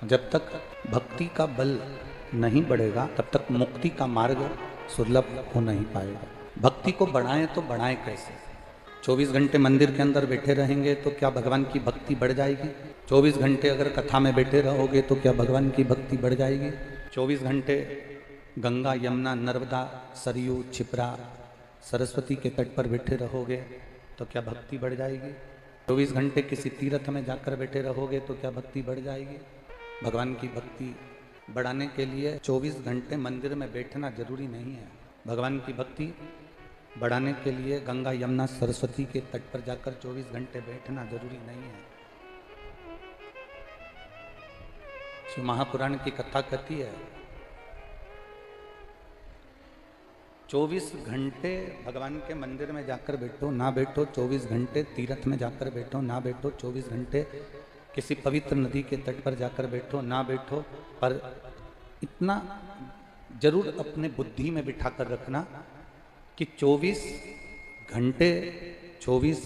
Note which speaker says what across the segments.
Speaker 1: जब तक भक्ति का बल नहीं बढ़ेगा तब तक मुक्ति का मार्ग सुलभ हो नहीं पाएगा। भक्ति को बढ़ाएं तो बढ़ाएं कैसे? 24 घंटे मंदिर के अंदर बैठे रहेंगे तो क्या भगवान की भक्ति बढ़ जाएगी? 24 घंटे अगर कथा में बैठे रहोगे तो क्या भगवान की भक्ति बढ़ जाएगी? 24 घंटे गंगा, यमुना, नर्मदा, सरयू, छिपरा, सरस्वती के तट पर बैठे रहोगे तो क्या भक्ति बढ़ जाएगी? 24 घंटे किसी तीर्थ में जाकर बैठे रहोगे तो क्या भक्ति बढ़ जाएगी? भगवान की भक्ति बढ़ाने के लिए 24 घंटे मंदिर में बैठना जरूरी नहीं है। भगवान की भक्ति बढ़ाने के लिए गंगा, यमुना, सरस्वती के तट पर जाकर 24 घंटे बैठना जरूरी नहीं है। शिव महापुराण की कथा कहती है 24 घंटे भगवान के मंदिर में जाकर बैठो ना बैठो, 24 घंटे तीर्थ में जाकर बैठो ना बैठो, 24 घंटे किसी पवित्र नदी के तट पर जाकर बैठो ना बैठो, पर इतना जरूर अपने बुद्धि में बिठा कर रखना कि 24 घंटे 24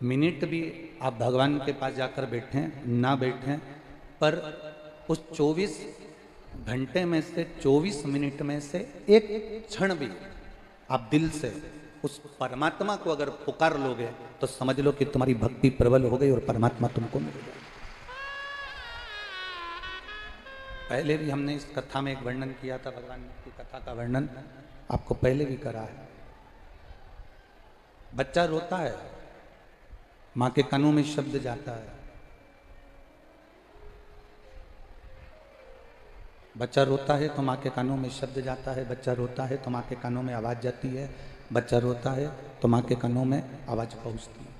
Speaker 1: मिनट भी आप भगवान के पास जाकर बैठें ना बैठें, पर उस 24 घंटे में से 24 मिनट में से एक क्षण भी आप दिल से उस परमात्मा को अगर पुकार लोगे तो समझ लो कि तुम्हारी भक्ति प्रबल हो गई और परमात्मा तुमको मिल गया। पहले भी हमने इस कथा में एक वर्णन किया था, भगवान की कथा का वर्णन आपको पहले भी करा है। बच्चा रोता है, मां के कानों में शब्द जाता है। बच्चा रोता है तो मां के कानों में शब्द जाता है, बच्चा रोता है तो मां के कानों में आवाज जाती है, बच्चा रोता है तो मां के कानों में आवाज पहुंचती है।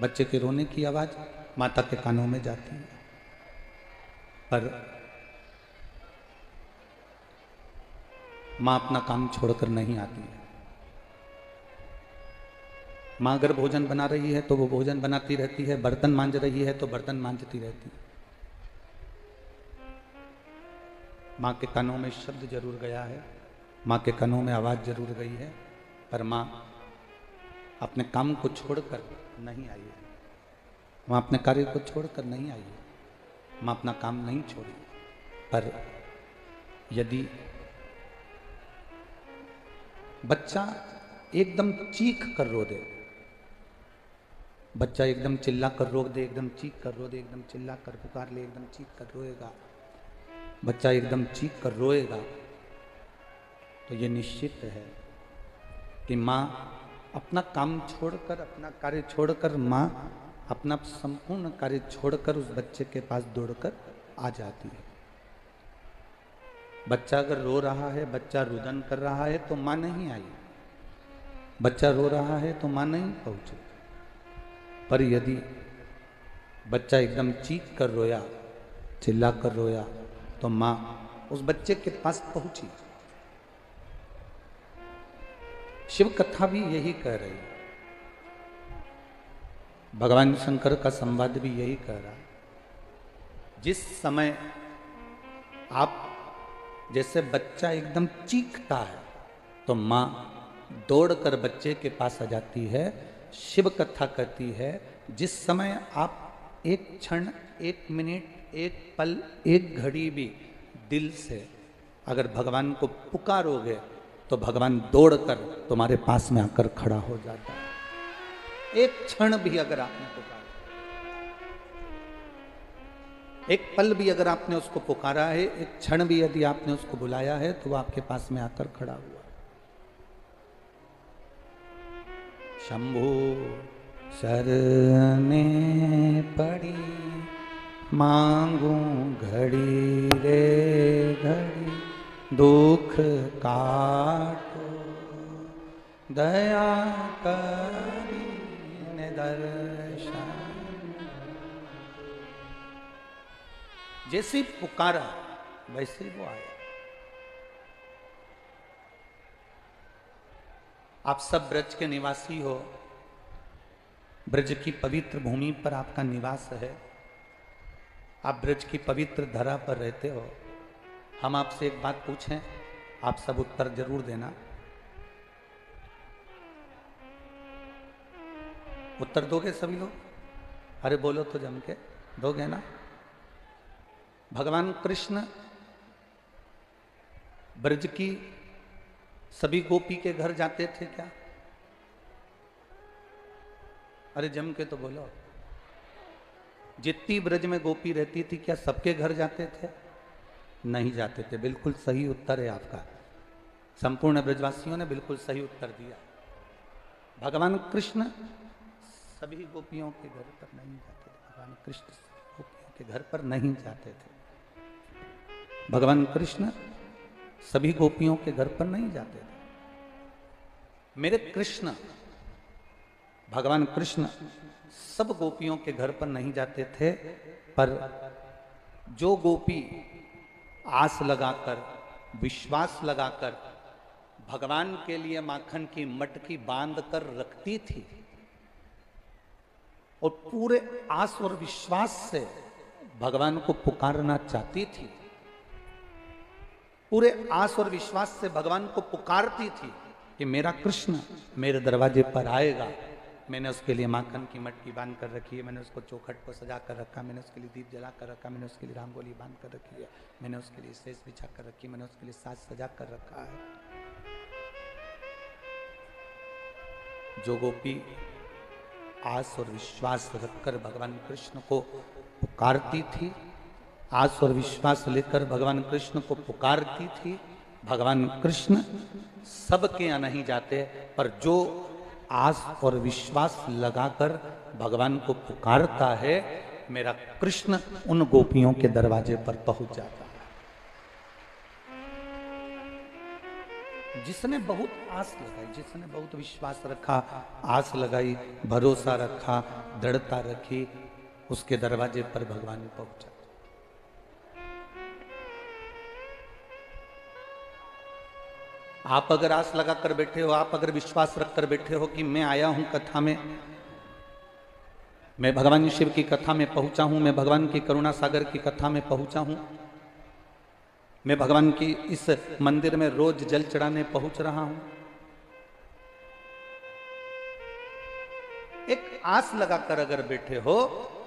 Speaker 1: बच्चे के रोने की आवाज माता के कानों में जाती है, पर मां अपना काम छोड़कर नहीं आती है। मां अगर भोजन बना रही है तो वो भोजन बनाती रहती है, बर्तन मांज रही है तो बर्तन मांजती रहती है। मां के कानों में शब्द जरूर गया है, मां के कानों में आवाज जरूर गई है, पर मां अपने काम को छोड़कर नहीं आई है। मां अपने कार्य को छोड़कर नहीं आई है, मां अपना काम नहीं छोड़ी। पर यदि बच्चा एकदम चीख कर रो दे, बच्चा एकदम चिल्ला कर रो दे, एकदम चीख कर रो दे, एकदम चिल्ला कर पुकार ले, एकदम चीख कर रोएगा, बच्चा एकदम चीख कर रोएगा तो ये निश्चित है कि माँ अपना काम छोड़कर, अपना कार्य छोड़कर, माँ अपना संपूर्ण कार्य छोड़कर उस बच्चे के पास दौड़कर आ जाती है। बच्चा अगर रो रहा है, बच्चा रुदन कर रहा है तो माँ नहीं आई, बच्चा रो रहा है तो माँ नहीं पहुंची। पर यदि बच्चा एकदम चीख कर रोया, चिल्ला कर रोया तो माँ उस बच्चे के पास पहुंची। शिव कथा भी यही कह रही है, भगवान शंकर का संवाद भी यही कह रहा है। जिस समय आप जैसे बच्चा एकदम चीखता है तो माँ दौड़कर बच्चे के पास आ जाती है। शिव कथा कहती है जिस समय आप एक क्षण, एक मिनट, एक पल, एक घड़ी भी दिल से अगर भगवान को पुकारोगे तो भगवान दौड़कर तुम्हारे पास में आकर खड़ा हो जाता है। एक क्षण भी अगर आपने पुकारा, एक पल भी अगर आपने उसको पुकारा है, एक क्षण भी यदि आपने उसको बुलाया है तो वो आपके पास में आकर खड़ा हुआ। शंभु शरणे पड़ी मांगू घड़ी रे घड़ी, दुख काटो दया करी दर्शन। जैसे पुकारा वैसे वो आया। आप सब ब्रज के निवासी हो, ब्रज की पवित्र भूमि पर आपका निवास है, आप ब्रज की पवित्र धरा पर रहते हो। हम आपसे एक बात पूछें, आप सब उत्तर जरूर देना। उत्तर दोगे सभी लोग? अरे बोलो तो जम के, दोगे ना? भगवान कृष्ण ब्रज की सभी गोपी के घर जाते थे क्या? अरे जम के तो बोलो। जितनी ब्रज में गोपी रहती थी क्या सबके घर जाते थे? नहीं जाते थे। बिल्कुल सही उत्तर है आपका। संपूर्ण ब्रजवासियों ने बिल्कुल सही उत्तर दिया। भगवान कृष्ण सभी गोपियों के घर पर नहीं जाते थे। भगवान कृष्ण गोपियों के घर पर नहीं जाते थे। भगवान कृष्ण सभी गोपियों के घर पर नहीं जाते थे। मेरे कृष्ण भगवान कृष्ण सब गोपियों के घर पर नहीं जाते थे, पर जो गोपी आस लगाकर, विश्वास लगाकर भगवान के लिए माखन की मटकी बांध कर रखती थी और पूरे आस और विश्वास से भगवान को पुकारना चाहती थी, पूरे आस और विश्वास से भगवान को पुकारती थी कि मेरा कृष्ण मेरे दरवाजे पर आएगा, मैंने उसके लिए माखन की मटकी बांध कर रखी है, मैंने उसको चौखट को सजा कर रखा, मैंने उसके लिए दीप जला कर रखा, मैंने उसके लिए रांगोली बांध कर रखी है, मैंने उसके लिए शेष बिछा कर रखी, मैंने उसके लिए साज सजा कर रखा है। जो गोपी आस और विश्वास रखकर भगवान कृष्ण को पुकारती थी, आस और विश्वास लेकर भगवान कृष्ण को पुकारती थी, भगवान कृष्ण सबके यहाँ नहीं जाते, पर जो आस और विश्वास लगाकर भगवान को पुकारता है, मेरा कृष्ण उन गोपियों के दरवाजे पर पहुंच जाता है। जिसने बहुत आस लगाई, जिसने बहुत विश्वास रखा, आस लगाई, भरोसा रखा, दृढ़ता रखी, उसके दरवाजे पर भगवान पहुंचा। आप अगर आस लगा कर बैठे हो, आप अगर विश्वास रख कर बैठे हो कि मैं आया हूं कथा में, मैं भगवान शिव की कथा में पहुंचा हूं, मैं भगवान की करुणा सागर की कथा में पहुंचा हूं, मैं भगवान की इस मंदिर में रोज जल चढ़ाने पहुंच रहा हूं, एक आस लगाकर अगर बैठे हो,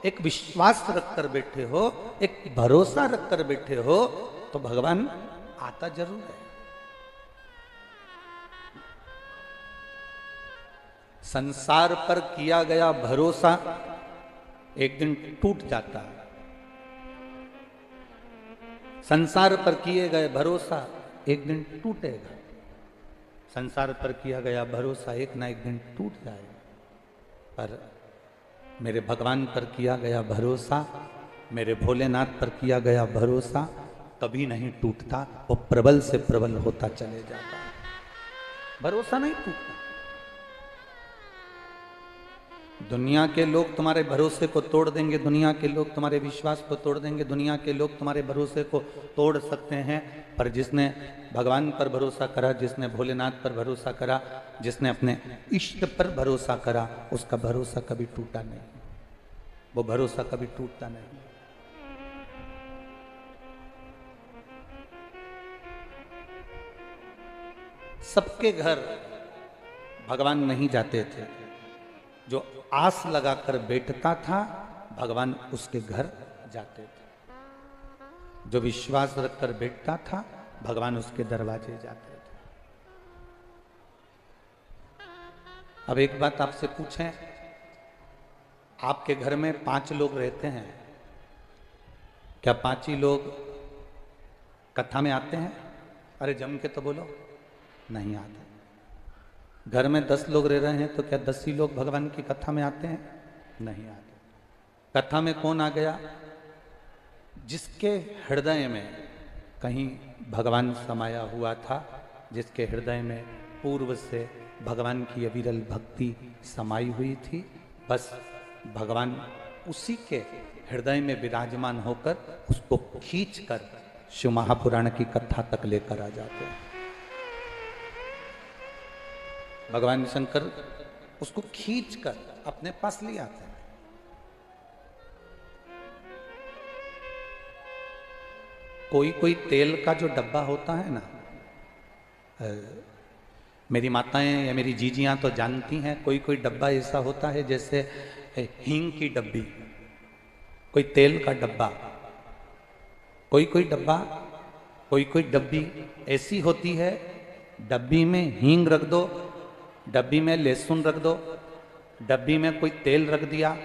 Speaker 1: एक विश्वास रखकर बैठे हो, एक भरोसा रखकर बैठे हो, तो भगवान आता जरूर है। संसार पर किया गया भरोसा एक दिन टूट जाता है। संसार पर किए गए भरोसा एक दिन टूटेगा। संसार पर किया गया भरोसा एक ना एक दिन टूट जाएगा, पर मेरे भगवान पर किया गया भरोसा, मेरे भोलेनाथ पर किया गया भरोसा कभी नहीं टूटता, वो प्रबल से प्रबल होता चले जाता है। भरोसा नहीं टूटता। दुनिया के लोग तुम्हारे भरोसे को तोड़ देंगे, दुनिया के लोग तुम्हारे विश्वास को तोड़ देंगे, दुनिया के लोग तुम्हारे भरोसे को तोड़ सकते हैं, पर जिसने भगवान पर भरोसा करा, जिसने भोलेनाथ पर भरोसा करा, जिसने अपने इष्ट पर भरोसा करा, उसका भरोसा कभी टूटा नहीं, वो भरोसा कभी टूटता नहीं। सबके घर भगवान नहीं जाते थे। जो आस लगाकर बैठता था, भगवान उसके घर जाते थे। जो विश्वास रखकर बैठता था, भगवान उसके दरवाजे जाते थे। अब एक बात आपसे पूछें, आपके घर में 5 लोग रहते हैं, क्या 5 ही लोग कथा में आते हैं? अरे जम के तो बोलो, नहीं आते। घर में 10 लोग रह रहे हैं तो क्या 10 ही लोग भगवान की कथा में आते हैं? नहीं आते। कथा में कौन आ गया? जिसके हृदय में कहीं भगवान समाया हुआ था, जिसके हृदय में पूर्व से भगवान की अविरल भक्ति समाई हुई थी, बस भगवान उसी के हृदय में विराजमान होकर उसको खींचकर शिव महापुराण की कथा तक लेकर आ जाते हैं। भगवान शंकर उसको खींचकर अपने पास ले आते हैं। कोई कोई तेल का जो डब्बा होता है ना, मेरी माताएं या मेरी जीजियां तो जानती हैं, कोई कोई डब्बा ऐसा होता है जैसे हींग की डब्बी, कोई तेल का डब्बा, कोई कोई डब्बा, कोई कोई डब्बी ऐसी होती है, डब्बी में हींग रख दो, डब्बी में लहसुन रख दो, डब्बी में कोई तेल रख दिया,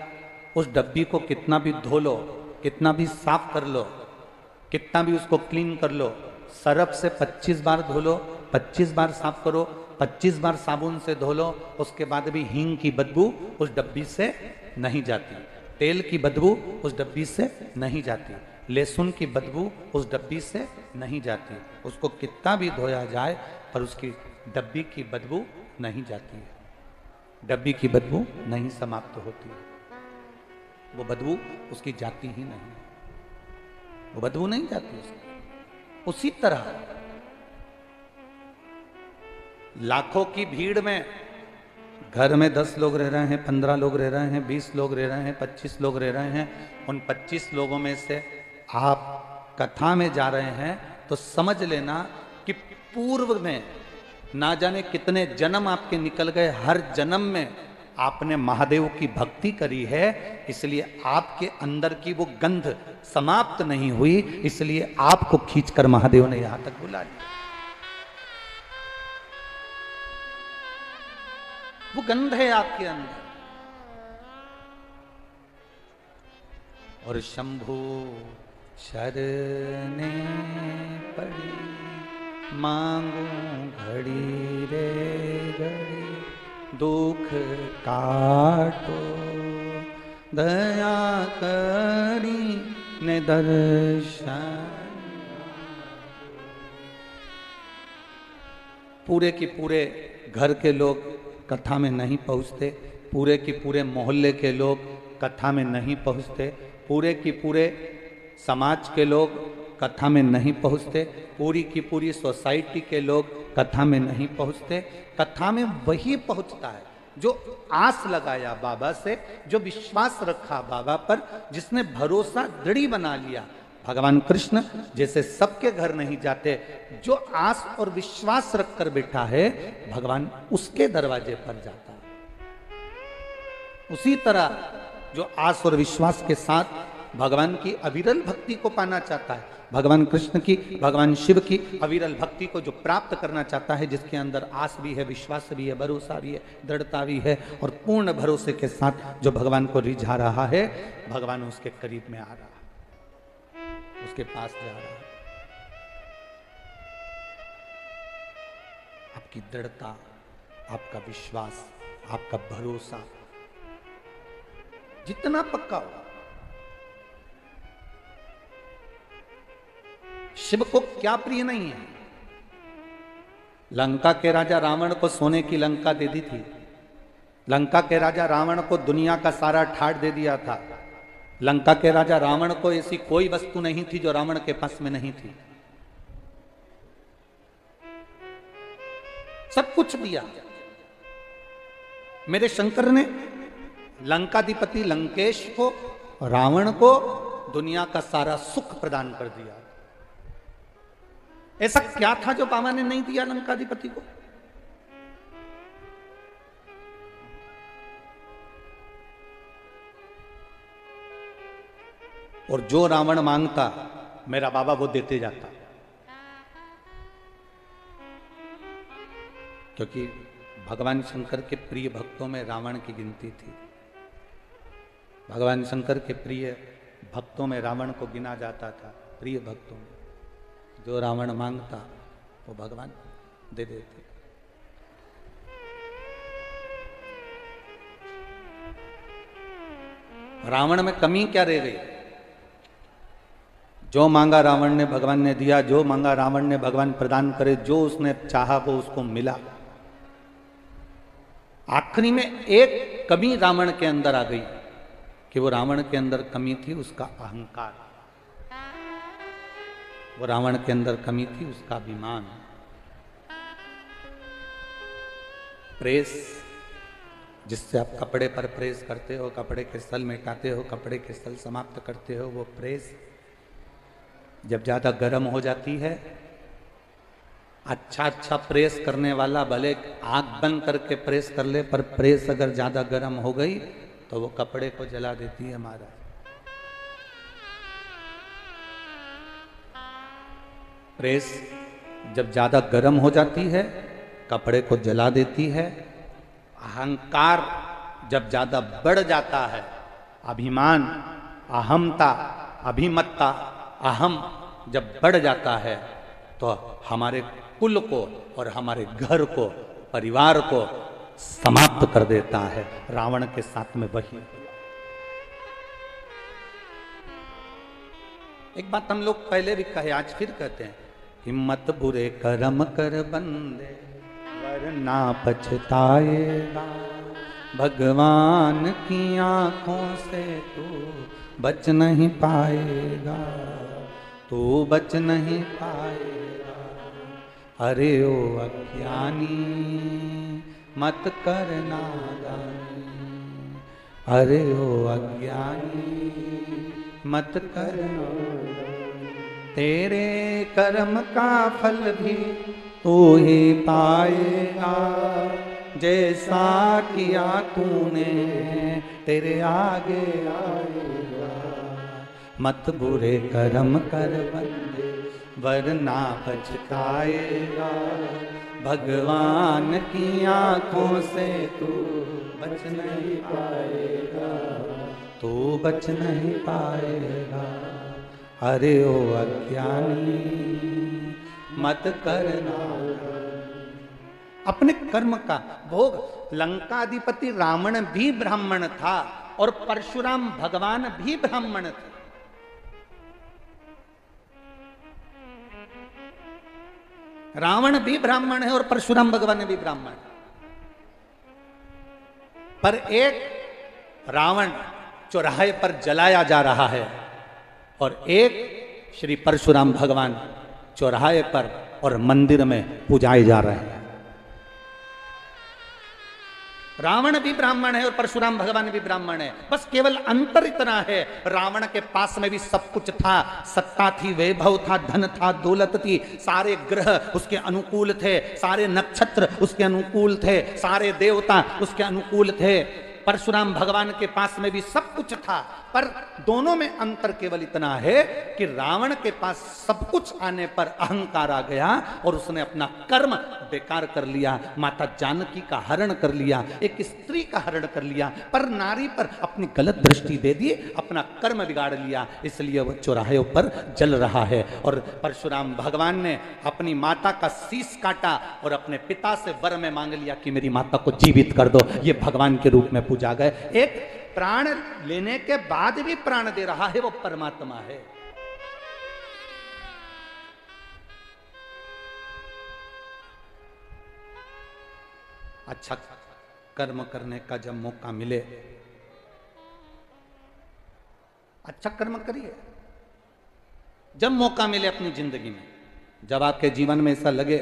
Speaker 1: उस डब्बी को कितना भी धो लो, कितना भी साफ कर लो, कितना भी उसको क्लीन कर लो, सरफ से 25 बार धो लो, 25 बार साफ करो, 25 बार साबुन से धो लो, उसके बाद भी हींग की बदबू उस डब्बी से नहीं जाती, तेल की बदबू उस डब्बी से नहीं जाती, लहसुन की बदबू उस डब्बी से नहीं जाती। उसको कितना भी धोया जाए पर उसकी डब्बी की बदबू नहीं जाती है, डब्बी की बदबू नहीं समाप्त होती है, वो बदबू उसकी जाती ही नहीं, वो बदबू नहीं जाती उसकी। उसी तरह लाखों की भीड़ में घर में 10 लोग रह रहे हैं, 15 लोग रह रहे हैं, 20 लोग रह रहे हैं, 25 लोग रह रहे हैं, उन 25 लोगों में से आप कथा में जा रहे हैं तो समझ लेना कि पूर्व में ना जाने कितने जन्म आपके निकल गए, हर जन्म में आपने महादेव की भक्ति करी है, इसलिए आपके अंदर की वो गंध समाप्त नहीं हुई, इसलिए आपको खींचकर महादेव ने यहां तक बुला लिया। वो गंध है आपके अंदर। और शंभु शरणे पड़ी मांगू घड़ी रे घड़ी, दुख काटो दया करी ने दर्शन। पूरे के पूरे घर के लोग कथा में नहीं पहुंचते, पूरे के पूरे मोहल्ले के लोग कथा में नहीं पहुंचते, पूरे की पूरे समाज के लोग कथा में नहीं पहुंचते, पूरी की पूरी सोसाइटी के लोग कथा में नहीं पहुंचते। कथा में वही पहुंचता है जो आस लगाया बाबा से, जो विश्वास रखा बाबा पर, जिसने भरोसा दृढ़ बना लिया। भगवान कृष्ण जैसे सबके घर नहीं जाते, जो आस और विश्वास रखकर बैठा है भगवान उसके दरवाजे पर जाता है। उसी तरह जो आस और विश्वास के साथ भगवान की अविरल भक्ति को पाना चाहता है, भगवान कृष्ण की, भगवान शिव की अविरल भक्ति को जो प्राप्त करना चाहता है, जिसके अंदर आस भी है, विश्वास भी है, भरोसा भी है, दृढ़ता भी है, और पूर्ण भरोसे के साथ जो भगवान को रिझा रहा है, भगवान उसके करीब में आ रहा है, उसके पास जा रहा है। आपकी दृढ़ता, आपका विश्वास, आपका भरोसा जितना पक्का हो, शिव को क्या प्रिय नहीं है। लंका के राजा रावण को सोने की लंका दे दी थी, लंका के राजा रावण को दुनिया का सारा ठाट दे दिया था, लंका के राजा रावण को ऐसी कोई वस्तु नहीं थी जो रावण के पास में नहीं थी, सब कुछ दिया। मेरे शंकर ने लंकाधिपति लंकेश को, रावण को दुनिया का सारा सुख प्रदान कर दिया। ऐसा क्या था जो बाबा ने नहीं दिया लंकाधिपति को? और जो रावण मांगता मेरा बाबा वो देते जाता, क्योंकि भगवान शंकर के प्रिय भक्तों में रावण की गिनती थी। भगवान शंकर के प्रिय भक्तों में रावण को गिना जाता था, प्रिय भक्तों में। जो रावण मांगता वो भगवान दे देते। रावण में कमी क्या रह गई? जो मांगा रावण ने भगवान ने दिया, जो मांगा रावण ने भगवान प्रदान करे, जो उसने चाहा वो उसको मिला। आखिरी में एक कमी रावण के अंदर आ गई कि वो रावण के अंदर कमी थी उसका अहंकार, वो रावण के अंदर कमी थी उसका अभिमान। प्रेस, जिससे आप कपड़े पर प्रेस करते हो, कपड़े के सल मिटाते हो, कपड़े के सल समाप्त करते हो, वो प्रेस जब ज्यादा गर्म हो जाती है, अच्छा प्रेस करने वाला भले आंख बंद करके प्रेस कर ले, पर प्रेस अगर ज्यादा गर्म हो गई तो वो कपड़े को जला देती है महाराज। प्रेस जब ज़्यादा गर्म हो जाती है कपड़े को जला देती है। अहंकार जब ज़्यादा बढ़ जाता है, अभिमान, अहमता, अभिमत्ता, अहम जब बढ़ जाता है तो हमारे कुल को और हमारे घर को, परिवार को समाप्त कर देता है। रावण के साथ में वही। एक बात हम लोग पहले भी कहे, आज फिर कहते हैं, हिम्मत बुरे कर्म कर बंदे वरना पछताएगा, भगवान की आंखों से तू बच नहीं पाएगा, तू बच नहीं पाएगा। अरे ओ अज्ञानी मत कर नादानी, अरे ओ अज्ञानी मत कर नादानी, तेरे कर्म का फल भी तू ही पाएगा, जैसा किया तूने तेरे आगे आएगा। मत बुरे कर्म कर बंदे वरना पछताएगा, भगवान की आंखों से तू बच नहीं पाएगा, तू बच नहीं पाएगा। अरे ओ अज्ञानी मत करना। अपने कर्म का भोग। लंकाधिपति रावण भी ब्राह्मण था और परशुराम भगवान भी ब्राह्मण थे। रावण भी ब्राह्मण है और परशुराम भगवान भी ब्राह्मण है। पर एक रावण चौराहे पर जलाया जा रहा है और एक श्री परशुराम भगवान चौराहे पर और मंदिर में पूजाए जा रहे हैं। रावण भी ब्राह्मण है और परशुराम भगवान भी ब्राह्मण है। बस केवल अंतर इतना है, रावण के पास में भी सब कुछ था, सत्ता थी, वैभव था, धन था, दौलत थी, सारे ग्रह उसके अनुकूल थे, सारे नक्षत्र उसके अनुकूल थे, सारे देवता उसके अनुकूल थे। परशुराम भगवान के पास में भी सब कुछ था, पर दोनों में अंतर केवल इतना है कि रावण के पास सब कुछ आने पर अहंकार आ गया और उसने अपना कर्म बेकार कर लिया, माता जानकी का हरण कर लिया, एक स्त्री का हरण कर लिया, पर नारी पर अपनी गलत दृष्टि दे दी, अपना कर्म बिगाड़ लिया, इसलिए वह चौराहे पर जल रहा है। और परशुराम भगवान ने अपनी माता का शीश काटा और अपने पिता से वर में मांग लिया कि मेरी माता को जीवित कर दो। ये भगवान के रूप में पूजा गए। एक प्राण लेने के बाद भी प्राण दे रहा है वो परमात्मा है। अच्छा कर्म करने का जब मौका मिले, अच्छा कर्म करिए। जब मौका मिले अपनी जिंदगी में, जब आपके जीवन में ऐसा लगे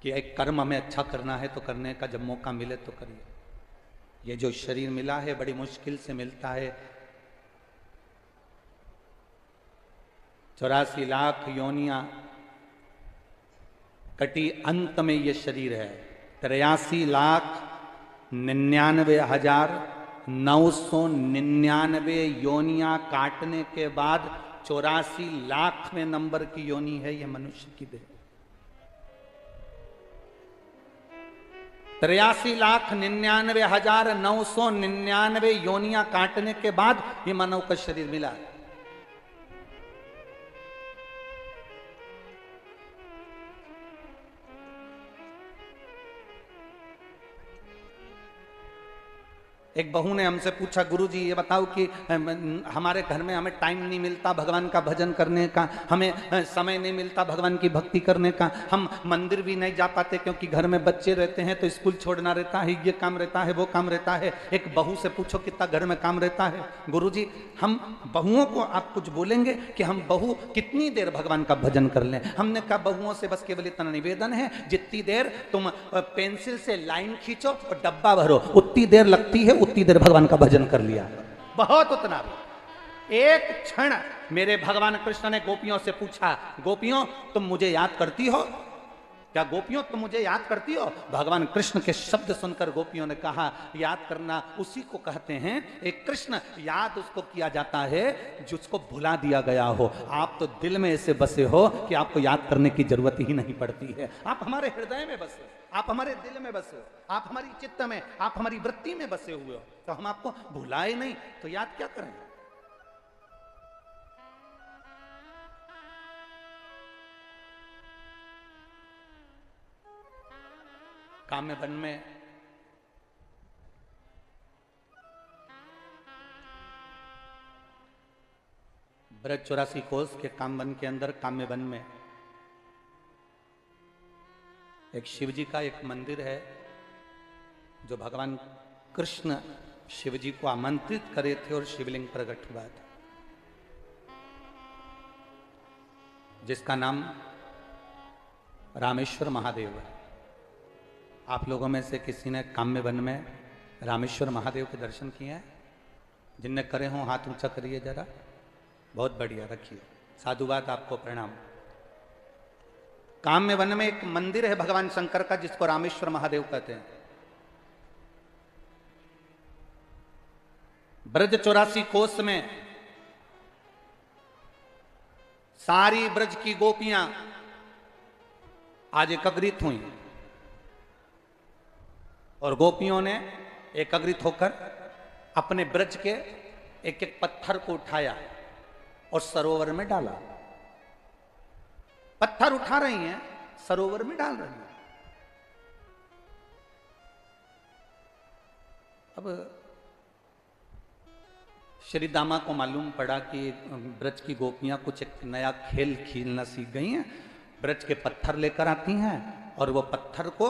Speaker 1: कि एक कर्म हमें अच्छा करना है तो करने का जब मौका मिले तो करिए। ये जो शरीर मिला है बड़ी मुश्किल से मिलता है। 84 लाख योनियां कटी, अंत में ये शरीर है। 83,99,999 योनियां काटने के बाद 84 लाखवें नंबर की योनि है ये मनुष्य की देह। 83,99,999 योनियां काटने के बाद ये मानव का शरीर मिला है। एक बहू ने हमसे पूछा, गुरुजी ये बताओ कि हमारे घर में हमें टाइम नहीं मिलता भगवान का भजन करने का, हमें समय नहीं मिलता भगवान की भक्ति करने का, हम मंदिर भी नहीं जा पाते क्योंकि घर में बच्चे रहते हैं तो स्कूल छोड़ना रहता है, ये काम रहता है, वो काम रहता है। एक बहू से पूछो कितना घर में काम रहता है। गुरुजी हम बहुओं को आप कुछ बोलेंगे कि हम बहू कितनी देर भगवान का भजन कर लें? हमने कहा बहुओं से बस केवल इतना निवेदन है, जितनी देर तुम पेंसिल से लाइन खींचो और डब्बा भरो उतनी देर लगती है, उतनी देर भगवान का भजन कर लिया, बहुत उतना भी। एक क्षण मेरे भगवान कृष्ण ने गोपियों से पूछा, गोपियों तुम मुझे याद करती हो? क्या गोपियों तुम मुझे याद करती हो? भगवान कृष्ण के शब्द सुनकर गोपियों ने कहा, याद करना उसी को कहते हैं एक कृष्ण, याद उसको किया जाता है जिसको भुला दिया गया हो। आप तो दिल में ऐसे बसे हो कि आपको याद करने की जरूरत ही नहीं पड़ती है। आप हमारे हृदय में बसे हो, आप हमारे दिल में बसे हो, आप हमारी चित्त में, आप हमारी वृत्ति में बसे हुए हो, तो हम आपको भुलाए नहीं तो याद क्या करें? काम्य वन में ब्रज 84 कोस के कामवन के अंदर काम्य वन में एक शिव जी का एक मंदिर है, जो भगवान कृष्ण शिव जी को आमंत्रित करे थे और शिवलिंग प्रकट हुआ था, जिसका नाम रामेश्वर महादेव है। आप लोगों में से किसी ने काम्य वन में रामेश्वर महादेव के दर्शन किए हैं? जिनने करे हों हाथ ऊंचा करिए जरा। बहुत बढ़िया, रखिए, साधुवाद, आपको प्रणाम। काम्य वन में एक मंदिर है भगवान शंकर का, जिसको रामेश्वर महादेव कहते हैं। ब्रज 84 कोस में सारी ब्रज की गोपियां आज एकत्रित हुई और गोपियों ने एकत्रित होकर अपने ब्रज के एक एक पत्थर को उठाया और सरोवर में डाला। पत्थर उठा रही हैं, सरोवर में डाल रही हैं। अब श्री दामा को मालूम पड़ा कि ब्रज की गोपियां कुछ एक नया खेल खेलना सीख गई हैं। ब्रज के पत्थर लेकर आती हैं और वो पत्थर को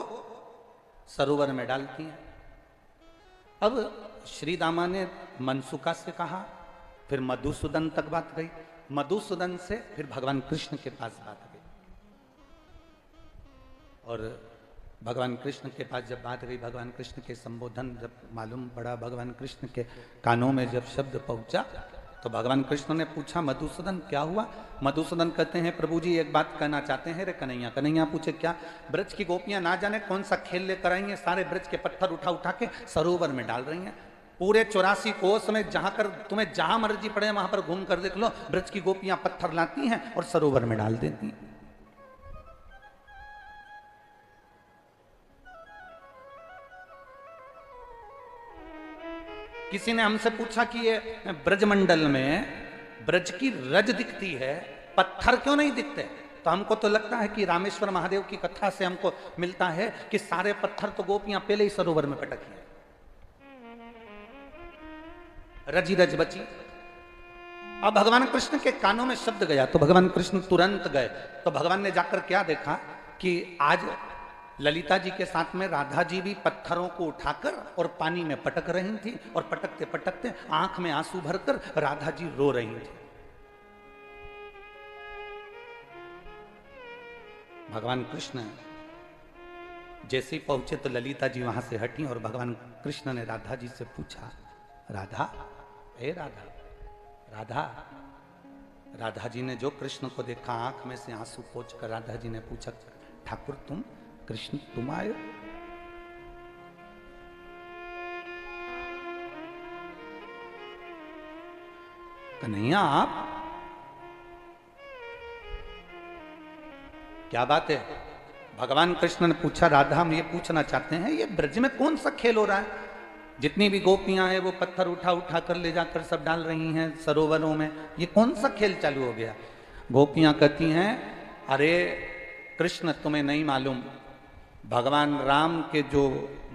Speaker 1: सरोवर में डालती हैं। अब श्री दामा ने मनसुका से कहा, फिर मधुसूदन तक बात गई, मधुसूदन से फिर भगवान कृष्ण के पास बात गई, और भगवान कृष्ण के पास जब बात गई, भगवान कृष्ण के संबोधन जब मालूम पड़ा, भगवान कृष्ण के कानों में जब शब्द पहुंचा, तो भगवान कृष्ण ने पूछा, मधुसूदन क्या हुआ? मधुसूदन कहते हैं, प्रभु जी एक बात कहना चाहते हैं रे कन्हैया। कन्हैया पूछे, क्या? ब्रज की गोपियां ना जाने कौन सा खेल लेकर आई हैं, सारे ब्रज के पत्थर उठा उठा के सरोवर में डाल रही हैं। पूरे 84 कोस में जहां कर तुम्हें जहां मर्जी पड़े वहां पर घूम कर देख लो, ब्रज की गोपियां पत्थर लाती हैं और सरोवर में डाल देती हैं। किसी ने हमसे पूछा कि ये ब्रजमंडल में ब्रज की रज दिखती है, पत्थर क्यों नहीं दिखते? तो हमको तो लगता है कि रामेश्वर महादेव की कथा से हमको मिलता है कि सारे पत्थर तो गोपियां पहले ही सरोवर में पटकी हैं, रजी रज बची। अब भगवान कृष्ण के कानों में शब्द गया तो भगवान कृष्ण तुरंत गए। तो भगवान ने जाकर क्या देखा कि आज ललिता जी के साथ में राधा जी भी पत्थरों को उठाकर और पानी में पटक रही थी, और पटकते पटकते आंख में आंसू भरकर राधा जी रो रही थी। भगवान कृष्ण जैसे ही पहुंचे तो ललिता जी वहां से हटी और भगवान कृष्ण ने राधा जी से पूछा, राधा, ए राधा, राधा। राधा जी ने जो कृष्ण को देखा, आंख में से आंसू पोंछकर राधा जी ने पूछा, ठाकुर तुम, कृष्ण तुम आए? कन्हैया आप? क्या बात है? भगवान कृष्ण ने पूछा, राधा हम ये पूछना चाहते हैं, ये ब्रज में कौन सा खेल हो रहा है? जितनी भी गोपियां हैं वो पत्थर उठा उठा कर ले जाकर सब डाल रही हैं सरोवरों में, ये कौन सा खेल चालू हो गया? गोपियां कहती हैं, अरे कृष्ण तुम्हें नहीं मालूम, भगवान राम के जो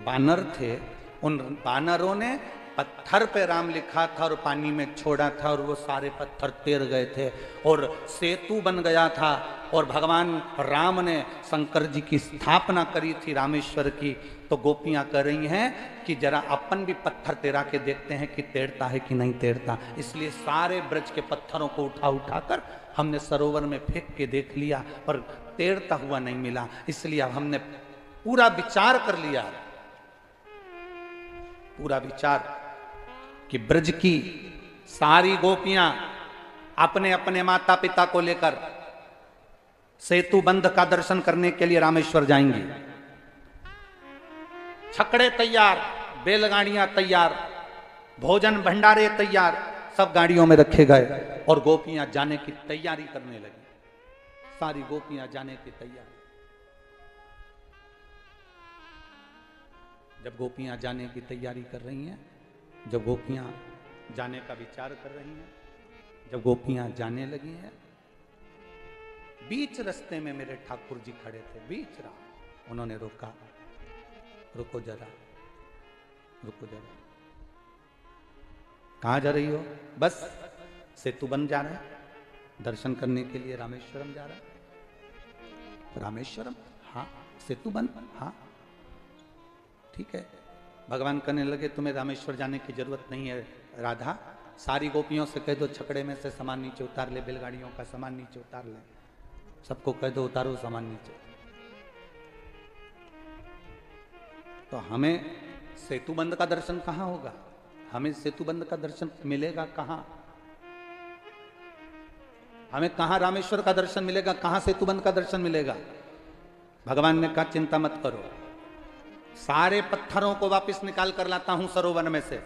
Speaker 1: बानर थे, उन बानरों ने पत्थर पे राम लिखा था और पानी में छोड़ा था, और वो सारे पत्थर तैर गए थे और सेतु बन गया था, और भगवान राम ने शंकर जी की स्थापना करी थी रामेश्वर की। तो गोपियां कह रही हैं कि जरा अपन भी पत्थर तैरा के देखते हैं कि तैरता है कि नहीं तैरता। इसलिए सारे ब्रज के पत्थरों को उठा उठाकर हमने सरोवर में फेंक के देख लिया, पर तैरता हुआ नहीं मिला। इसलिए अब हमने पूरा विचार कर लिया, पूरा विचार, कि ब्रज की सारी गोपियां अपने अपने माता पिता को लेकर सेतु बंध का दर्शन करने के लिए रामेश्वर जाएंगी। छकड़े तैयार, बैलगाड़ियां तैयार, भोजन भंडारे तैयार, सब गाड़ियों में रखे गए और गोपियां जाने की तैयारी करने लगी। सारी गोपियां जाने की तैयारी। जब गोपियां जाने की तैयारी कर रही हैं, जब गोपियां जाने का विचार कर रही हैं, जब गोपियां जाने लगी हैं, बीच रास्ते में मेरे ठाकुर जी खड़े थे, बीच राह। उन्होंने रोका, रुको जरा, रुको जरा, कहाँ जा रही हो? बस सेतु बन जा रहा है, दर्शन करने के लिए रामेश्वरम जा रहा है। रामेश्वरम? हाँ। सेतु बन? हाँ ठीक है। भगवान कहने लगे तुम्हें रामेश्वर जाने की जरूरत नहीं है राधा, सारी गोपियों से कह दो छकड़े में से सामान नीचे उतार ले, बैलगाड़ियों का सामान नीचे उतार ले, सबको कह दो उतारो सामान नीचे। तो हमें सेतु बंध का दर्शन कहां होगा? हमें सेतु बंध का दर्शन मिलेगा कहां? हमें कहां रामेश्वर का दर्शन मिलेगा? कहां सेतु बंध का दर्शन मिलेगा? भगवान ने कहा चिंता मत करो, सारे पत्थरों को वापस निकाल कर लाता हूं सरोवर में से।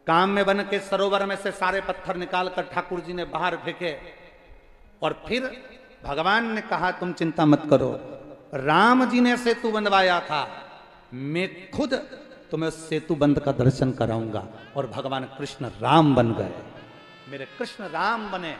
Speaker 1: काम में बन के सरोवर में से सारे पत्थर निकाल कर ठाकुर जी ने बाहर फेंके और फिर भगवान ने कहा तुम चिंता मत करो, राम जी ने सेतु बनवाया था, मैं खुद तुम्हें सेतु बंध का दर्शन कराऊंगा। और भगवान कृष्ण राम बन गए, मेरे कृष्ण राम बने।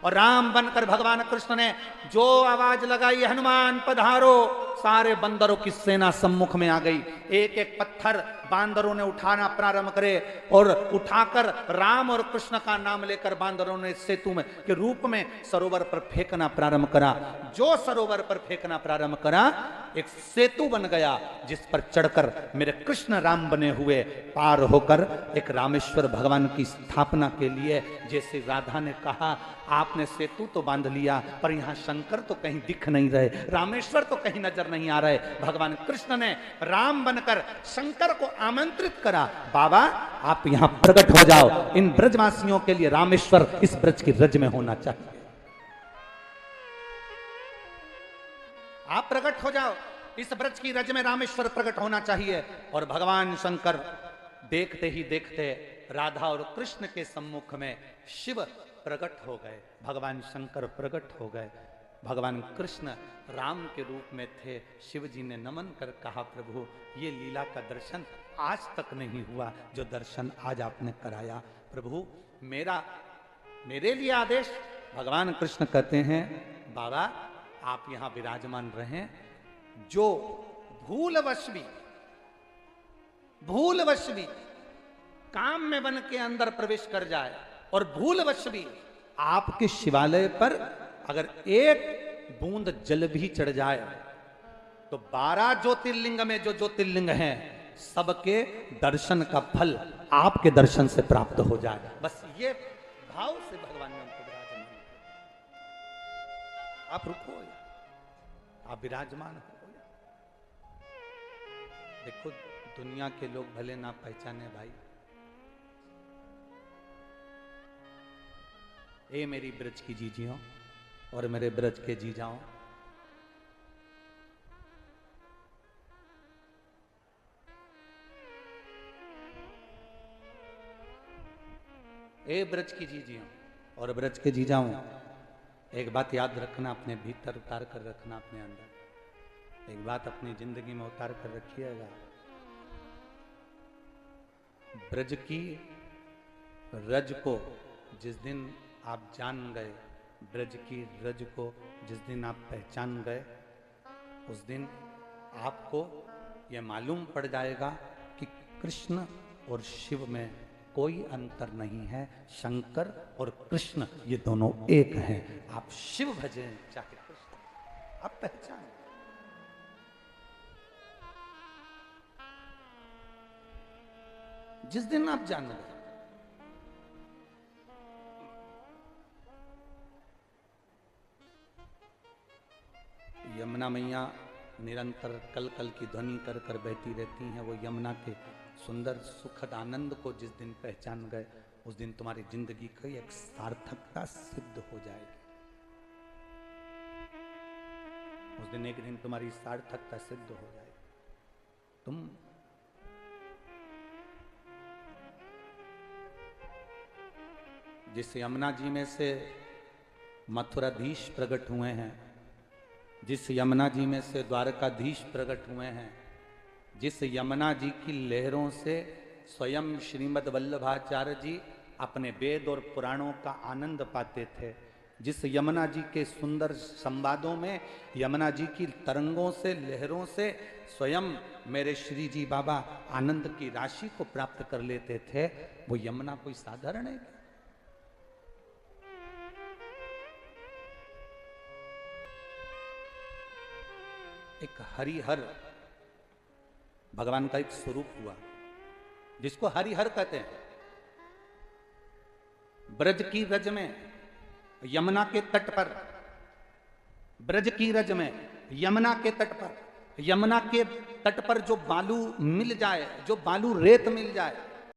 Speaker 1: और राम बनकर भगवान कृष्ण ने जो आवाज लगाई, हनुमान पधारो, सारे बंदरों की सेना सम्मुख में आ गई। एक एक पत्थर बांदरों ने उठाना प्रारंभ करे और उठाकर राम और कृष्ण का नाम लेकर बांदरों ने सेतु में के रूप में सरोवर पर फेंकना प्रारंभ करा। जो सरोवर पर फेंकना प्रारंभ करा, एक सेतु बन गया जिस पर चढ़कर मेरे कृष्ण राम बने हुए पार होकर एक रामेश्वर भगवान की स्थापना के लिए, जैसे राधा ने कहा आपने सेतु तो बांध लिया पर यहां शंकर तो कहीं दिख नहीं रहे, रामेश्वर तो कहीं नजर नहीं आ रहे। भगवान कृष्ण ने राम बनकर शंकर को आमंत्रित करा, बाबा आप यहां प्रकट हो जाओ, इन ब्रजवासियों के लिए रामेश्वर इस ब्रज की रज में होना चाहिए, आप प्रकट हो जाओ, इस ब्रज की रज में रामेश्वर प्रकट होना चाहिए। और भगवान शंकर देखते ही देखते राधा और कृष्ण के सम्मुख में शिव प्रकट हो गए, भगवान शंकर प्रकट हो गए। भगवान कृष्ण राम के रूप में थे। शिव जी ने नमन कर कहा प्रभु ये लीला का दर्शन आज तक नहीं हुआ जो दर्शन आज आपने कराया, प्रभु मेरे लिए आदेश। भगवान कृष्ण कहते हैं बाबा आप यहां विराजमान रहें, जो भूलवश भी काम में बन के अंदर प्रवेश कर जाए और भूलवश भी आपके शिवालय पर अगर एक बूंद जल भी चढ़ जाए तो 12 ज्योतिर्लिंग में जो ज्योतिर्लिंग हैं सबके दर्शन का फल आपके दर्शन से प्राप्त हो जाए। बस ये भाव से भगवान ने उनको विराजमान किया। आप रुको, आप विराजमान हो। देखो दुनिया के लोग भले ना पहचाने भाई, ए मेरी ब्रज की जीजियों और मेरे ब्रज के जीजाओं, ए ब्रज की जीजियों और ब्रज के जीजाओं, एक बात याद रखना, अपने भीतर उतार कर रखना, अपने अंदर एक बात अपनी जिंदगी में उतार कर रखिएगा। ब्रज की रज को जिस दिन आप जान गए, ब्रज की रज को जिस दिन आप पहचान गए, उस दिन आपको यह मालूम पड़ जाएगा कि कृष्ण और शिव में कोई अंतर नहीं है, शंकर और कृष्ण ये दोनों एक हैं। आप शिव भजें चाहे कृष्ण, आप पहचान। जिस दिन आप जान गए, यमुना मैया निरंतर कल कल की ध्वनि कर कर बहती रहती हैं। वो यमुना के सुंदर सुखद आनंद को जिस दिन पहचान गए, उस दिन तुम्हारी जिंदगी की एक सार्थकता सिद्ध हो जाएगी। उस दिन एक दिन तुम्हारी सार्थकता सिद्ध हो जाए। तुम जिस यमुना जी में से मथुराधीश प्रकट हुए हैं, जिस यमुना जी में से द्वारकाधीश प्रकट हुए हैं, जिस यमुना जी की लहरों से स्वयं श्रीमद् वल्लभाचार्य जी अपने वेद और पुराणों का आनंद पाते थे, जिस यमुना जी के सुंदर संवादों में यमुना जी की तरंगों से, लहरों से स्वयं मेरे श्री जी बाबा आनंद की राशि को प्राप्त कर लेते थे, वो यमुना कोई साधारण है? एक हरिहर भगवान का एक स्वरूप हुआ जिसको हरिहर कहते हैं। ब्रज की रज में, यमुना के तट पर, ब्रज की रज में, यमुना के तट पर, यमुना के तट पर जो बालू मिल जाए, जो बालू रेत मिल जाए,